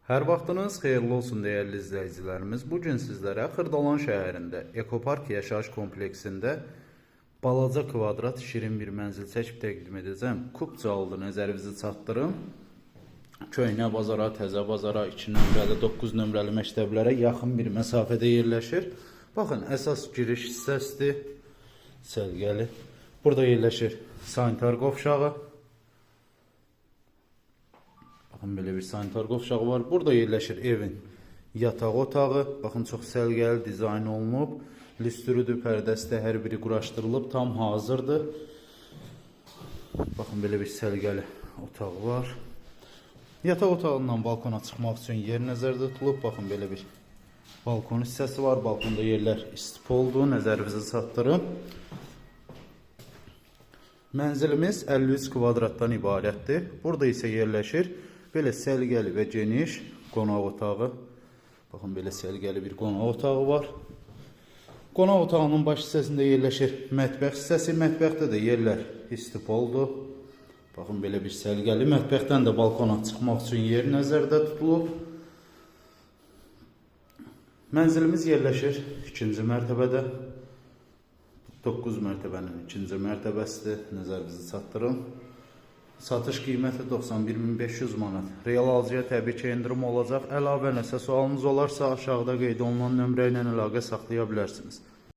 Hər vaxtınız xeyirli olsun dəyərli izləyicilərimiz. Bugün sizlərə Xırdalan şəhərində Ekopark yaşayış kompleksində balaca kvadrat şirin bir mənzil çəkib təqdim edəcəm. Kubcalıdır, nəzərinizə çatdırım. Köhnə bazara, təzə bazara, 2 nömrəli, 9 nömrəli məktəblərə yaxın bir məsafədə yerləşir. Baxın, əsas giriş hissəsidir, səlgəli. Burada yerləşir sanitar qovşağı. Baxın, belə bir sanitar qovşağı var. Burada yerləşir evin yataq otağı. Baxın, çox səlgəli dizayn olunub. Lüstrüdür, pərdəsi də hər biri quraşdırılıb, tam hazırdır. Baxın, belə bir səlgəli otağı var. Yataq otağından balkona çıxmaq üçün yer nəzərdə tutulub. Baxın, belə bir balkon hissəsi var. Balkonda yerlər istipoldur, nəzərinizə çatdırım. Mənzilimiz 53 kvadratdan ibarətdir. Burada isə yerləşir belə səlgəli və geniş qonaq otağı. Baxın, belə səlgəli bir qonaq otağı var. Qonaq otağının baş hissəsində yerləşir mətbəx hissəsi. Mətbəxdə də yerlər istipoldur. Baxın, belə bir səlgəli. Mətbəxdən də balkona çıxmaq üçün yer nəzərdə tutulub. Mənzilimiz yerləşir 2-ci mərtəbədə. 9 mərtəbənin 2-ci mərtəbəsidir. Nəzərinizə çatdırım. Satış qiyməti 91.500 manat. Real alıcıya təbii ki, endirim olacaq. Əlavə nəsə sualınız olarsa aşağıda qeyd olunan nömrə ilə əlaqə saxlaya bilərsiniz.